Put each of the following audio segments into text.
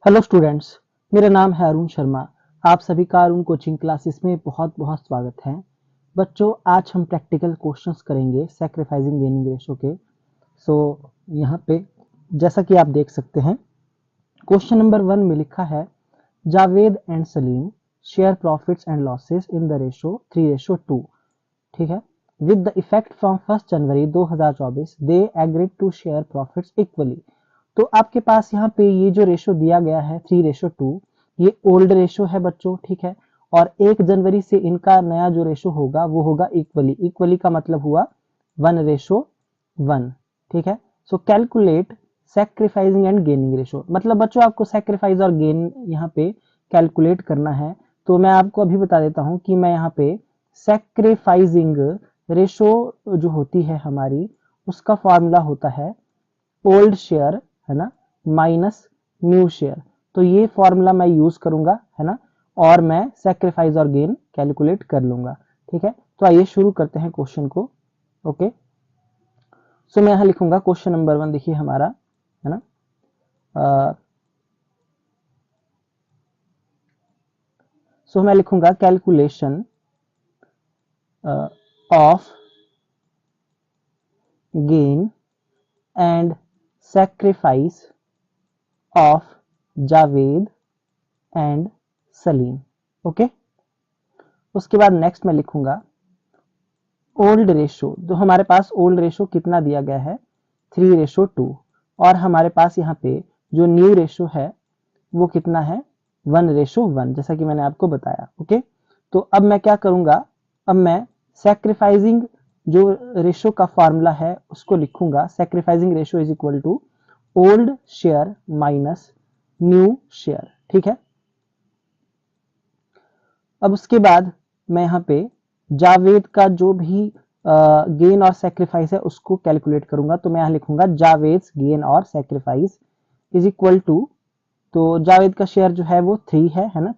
Hello students, मेरा नाम है अरुण शर्मा। आप सभी का अरुण कोचिंग क्लासेस में बहुत बहुत स्वागत है। बच्चों, आज हम प्रैक्टिकल क्वेश्चंस करेंगे सैक्रिफाइसिंग गेनिंग रेशो के। सो यहाँ पे जैसा कि आप देख सकते हैं, क्वेश्चन नंबर 1 में लिखा है Javed and Salim share profits and losses in the ratio 3:2। ठीक है, with the effect from 1 January 2024 they agreed to share profits equally. तो आपके पास यहाँ पे ये जो रेशो दिया गया है 3:2, ये ओल्ड रेशो है बच्चों। ठीक है, और 1 जनवरी से इनका नया जो रेशो होगा वो होगा इक्वली। इक्वली का मतलब हुआ 1:1। ठीक है, सो calculate sacrificing and gaining ratio. मतलब बच्चों आपको सैक्रिफाइस और गेन यहाँ पे कैलकुलेट करना है। तो मैं आपको अभी बता देता हूँ कि मैं यहाँ पे सैक्रिफाइसिंग रेशो जो होती है हमारी, उसका फॉर्मूला होता है ओल्ड शेयर, है ना, माइनस न्यू शेयर। तो ये फॉर्मूला मैं यूज करूंगा, है ना, और मैं सैक्रिफाइस और गेन कैलकुलेट कर लूंगा। ठीक है, तो आइए शुरू करते हैं क्वेश्चन को। ओके, सो मैं यहां लिखूंगा क्वेश्चन नंबर 1। देखिए हमारा, है ना, सो मैं लिखूंगा calculation of gain and sacrifice of Javed and Salim. Okay, उसके बाद नेक्स्ट मैं लिखूंगा ओल्ड रेशो। तो हमारे पास ओल्ड रेशो कितना दिया गया है 3:2, और हमारे पास यहाँ पे जो न्यू रेशो है वो कितना है 1:1, जैसा कि मैंने आपको बताया। ओके, तो अब मैं क्या करूंगा, अब मैं सैक्रिफाइसिंग जो रेशो का फॉर्मूला है उसको लिखूंगा। Sacrificing ratio is equal to old share minus new share. ठीक है, अब उसके बाद मैं यहाँ पे जावेद का जो भी गेन और सेक्रीफाइस है उसको कैलकुलेट करूंगा। तो मैं यहाँ लिखूंगा जावेद गेन और सेक्रीफाइस इज इक्वल टू, तो जावेद का शेयर जो है वो 3 है ना,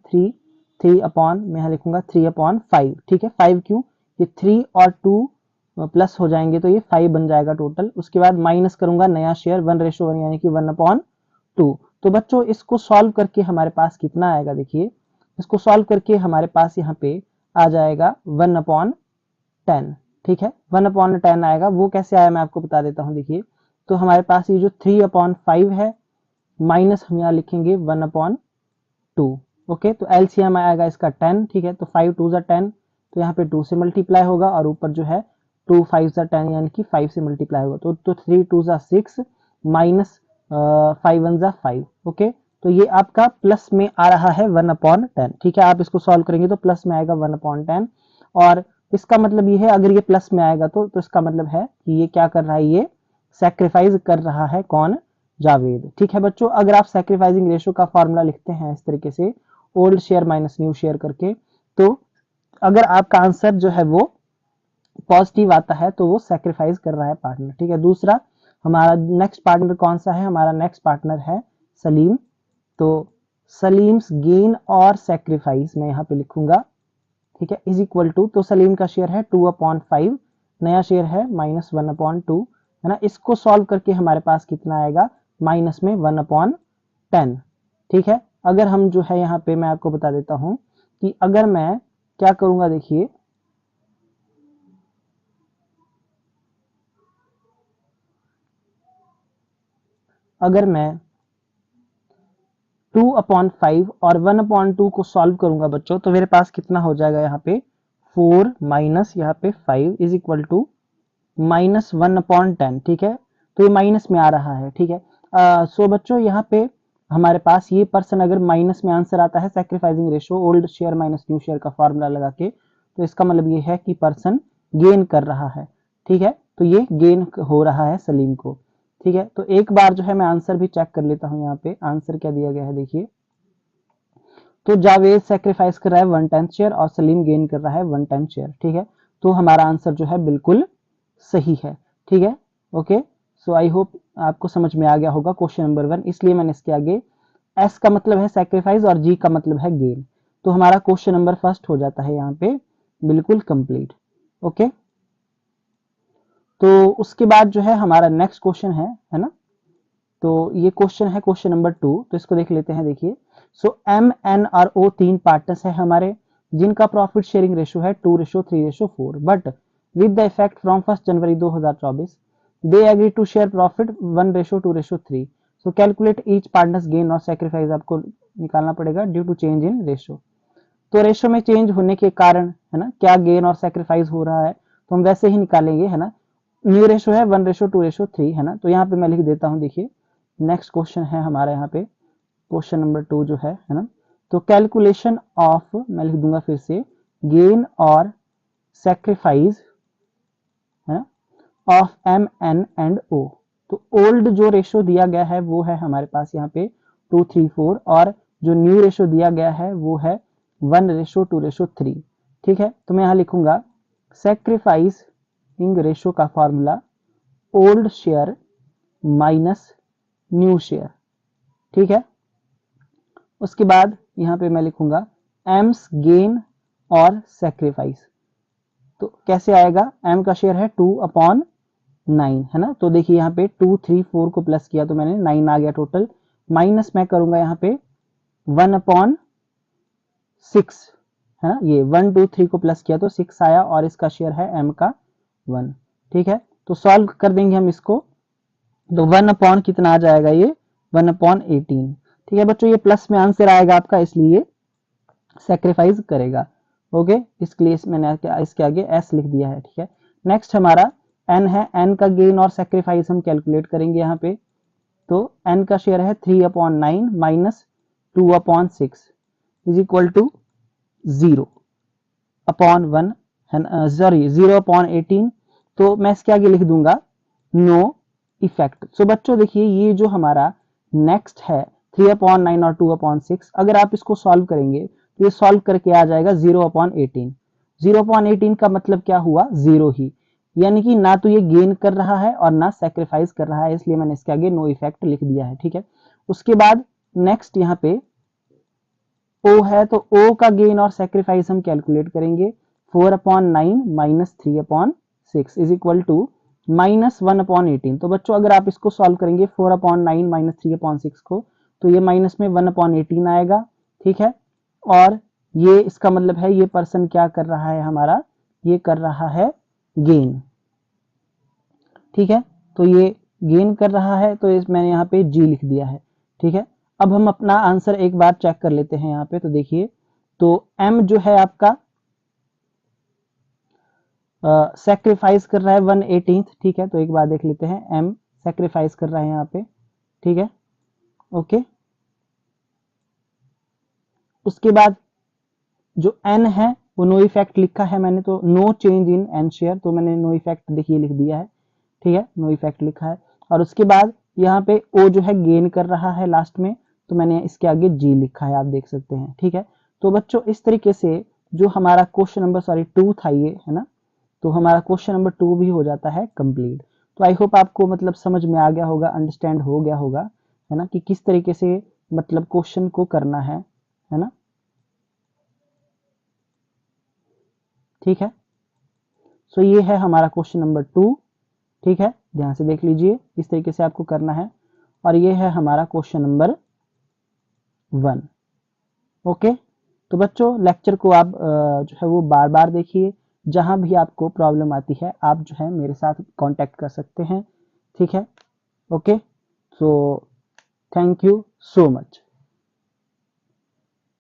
3 अपॉन, मैं यहाँ लिखूंगा 3/5। ठीक है, 5 क्यों, ये 3 और 2 प्लस हो जाएंगे तो ये 5 बन जाएगा टोटल। उसके बाद माइनस करूंगा नया शेयर 1:1 यानी कि 1/2। तो बच्चों इसको सॉल्व करके हमारे पास कितना आएगा, देखिए इसको सॉल्व करके हमारे पास यहाँ पे आ जाएगा 1/10। ठीक है, 1/10 आएगा। वो कैसे आया मैं आपको बता देता हूँ। देखिए, तो हमारे पास ये जो 3/5 है माइनस हम यहाँ लिखेंगे 1/2। ओके, तो एलसीएम आएगा इसका 10। ठीक है, तो 5 2 10, तो यहाँ पे 2 से मल्टीप्लाई होगा और ऊपर जो है 2 5 10 यानी कि 5 से मल्टीप्लाई होगा। तो 3 2 6 माइनस 5 1 5। ओके, तो ये आपका प्लस में आ रहा है 1/10। ठीक है, आप इसको सॉल्व करेंगे तो प्लस में आएगा 1/10। और इसका मतलब ये है, अगर ये प्लस में आएगा तो इसका मतलब है कि ये क्या कर रहा है, ये सैक्रिफाइस कर रहा है कौन, जावेद। ठीक है बच्चों, अगर आप सैक्रिफाइसिंग रेशो का फॉर्मूला लिखते हैं इस तरीके से old share minus new share करके, तो अगर आपका आंसर जो है वो पॉजिटिव आता है तो वो सैक्रिफाइस कर रहा है पार्टनर। ठीक है, दूसरा हमारा नेक्स्ट पार्टनर कौन सा है, हमारा नेक्स्ट पार्टनर है सलीम। तो सलीम्स गेन और सैक्रिफाइस मैं यहाँ पे लिखूंगा। ठीक है, इज इक्वल टू, तो सलीम का शेयर है 2/5, नया शेयर है -1/2, है ना। इसको सॉल्व करके हमारे पास कितना आएगा, माइनस में 1/10। ठीक है, अगर हम जो है यहाँ पे मैं आपको बता देता हूं कि अगर मैं क्या करूंगा, देखिए अगर मैं 2/5 और 1/2 को सॉल्व करूंगा बच्चों, तो मेरे पास कितना हो जाएगा यहाँ पे 4 माइनस यहाँ पे 5 इज इक्वल टू -1/10। ठीक है, तो ये माइनस में आ रहा है। ठीक है, सो बच्चों यहाँ पे हमारे पास ये पर्सन अगर माइनस में आंसर आता है sacrificing ratio old share minus new share का फॉर्मूला लगा के, तो इसका मतलब ये है कि पर्सन गेन कर रहा है। ठीक है, तो ये गेन हो रहा है सलीम को। ठीक है, तो एक बार जो है मैं आंसर भी चेक कर लेता हूँ। यहाँ पे आंसर क्या दिया गया है, देखिए, तो जावेद सेक्रीफाइस कर रहा है 1/10 शेयर और सलीम गेन कर रहा है 1/10 शेयर। ठीक है, तो हमारा आंसर जो है बिल्कुल सही है। ठीक है, ओके, सो आई होप आपको समझ में आ गया होगा क्वेश्चन नंबर 1, इसलिए मैंने इसके आगे एस का मतलब है सैक्रिफाइस और जी का मतलब है गेन। तो हमारा क्वेश्चन नंबर फर्स्ट हो जाता है यहाँ पे बिल्कुल कंप्लीट। ओके, तो उसके बाद जो है हमारा नेक्स्ट क्वेश्चन है ना, तो ये क्वेश्चन है क्वेश्चन नंबर 2, तो इसको देख लेते हैं। देखिए, सो एम एन और ओ 3 पार्टनर्स है हमारे, जिनका प्रॉफिट शेयरिंग रेशो है 2:3:4, but with the effect from 1 January 2024 they agree to share profit 1:2:3। So calculate each partners gain और सैक्रिफाइस आपको निकालना पड़ेगा due to change in ratio. तो रेशो में चेंज होने के कारण है ना क्या गेन और सैक्रिफाइस हो रहा है, तो हम वैसे ही निकालेंगे, है ना। न्यू रेशो है 1:2:3, है ना। तो यहाँ पे मैं लिख देता हूँ। देखिए, नेक्स्ट क्वेश्चन है हमारा यहाँ पे क्वेश्चन नंबर 2 जो है ना। तो कैलकुलेशन ऑफ, मैं लिख दूंगा फिर से, गेन और सैक्रिफाइस, है ना, ऑफ एम एन एंड ओ। तो ओल्ड जो रेशो दिया गया है वो है हमारे पास यहाँ पे 2:3:4, और जो न्यू रेशो दिया गया है वो है 1:2:3। ठीक है, तो मैं यहाँ लिखूंगा सैक्रिफाइसिंग रेशो का formula old share minus new share. ठीक है, उसके बाद यहाँ पे मैं लिखूंगा एम्स गेन और सैक्रिफाइस। तो कैसे आएगा, एम का शेयर है 2/9, है ना। तो देखिए यहाँ पे 2, 3, 4 को प्लस किया तो मैंने 9 आ गया टोटल, माइनस मैं करूंगा यहाँ पे 1/6, है ना। ये 1, 2, 3 को प्लस किया तो 6 आया, और इसका शेयर है एम का 1। ठीक है, तो सॉल्व कर देंगे हम इसको, तो 1 कितना आ जाएगा, ये 1/18। ठीक है बच्चों, ये प्लस में आंसर आएगा आपका, इसलिए सेक्रीफाइस करेगा। ओके, इसके लिए मैंने इसके आगे एस लिख दिया है। ठीक है, नेक्स्ट हमारा एन है, एन का गेन और सेक्रीफाइस हम कैलकुलेट करेंगे यहाँ पे। तो एन का शेयर है 3/9 minus 2/6 is equal to 0/1, sorry 0/18। तो मैं इसके आगे लिख दूंगा नो इफेक्ट। सो बच्चों देखिए, ये जो हमारा नेक्स्ट है 3/9 और 2/6, अगर आप इसको सॉल्व करेंगे तो ये सॉल्व करके आ जाएगा 0/18। 0/18 का मतलब क्या हुआ, जीरो ही, यानी कि ना तो ये गेन कर रहा है और ना सेक्रीफाइस कर रहा है, इसलिए मैंने इसके आगे नो इफेक्ट लिख दिया है। ठीक है, उसके बाद नेक्स्ट यहाँ पे ओ है, तो ओ का गेन और सेक्रीफाइस हम कैलकुलेट करेंगे। 4/9 minus 3/6 is equal to minus 1/18। तो बच्चों अगर आप इसको सॉल्व करेंगे 4/9 माइनस 3/6 को, तो ये माइनस में 1/18 आएगा। ठीक है, और ये इसका मतलब है ये पर्सन क्या कर रहा है हमारा, ये कर रहा है गेन। ठीक है, तो ये गेन कर रहा है, तो इस मैंने यहाँ पे जी लिख दिया है। ठीक है, अब हम अपना आंसर एक बार चेक कर लेते हैं यहाँ पे। तो देखिए, तो एम जो है आपका सेक्रीफाइस कर रहा है 1/18। ठीक है, तो एक बार देख लेते हैं, एम सेक्रीफाइस कर रहा है यहाँ पे। ठीक है, ओके, उसके बाद जो एन है वो नो इफेक्ट लिखा है मैंने, तो no change in an share, तो मैंने नो इफेक्ट देखिए लिख दिया है। ठीक है, नो इफेक्ट लिखा है, और उसके बाद यहाँ पे ओ जो है गेन कर रहा है लास्ट में, तो मैंने इसके आगे जी लिखा है, आप देख सकते हैं। ठीक है, तो बच्चों इस तरीके से जो हमारा क्वेश्चन नंबर 2 था ये, है ना, तो हमारा क्वेश्चन नंबर 2 भी हो जाता है कंप्लीट। तो आई होप आपको मतलब समझ में आ गया होगा, अंडरस्टैंड हो गया होगा, है ना, कि किस तरीके से मतलब क्वेश्चन को करना है ना। ठीक है, सो ये है हमारा क्वेश्चन नंबर 2। ठीक है, ध्यान से देख लीजिए, इस तरीके से आपको करना है, और ये है हमारा क्वेश्चन नंबर 1। ओके, तो बच्चों लेक्चर को आप जो है वो बार बार देखिए, जहां भी आपको प्रॉब्लम आती है आप जो है मेरे साथ कांटेक्ट कर सकते हैं। ठीक है, okay, so thank you so much.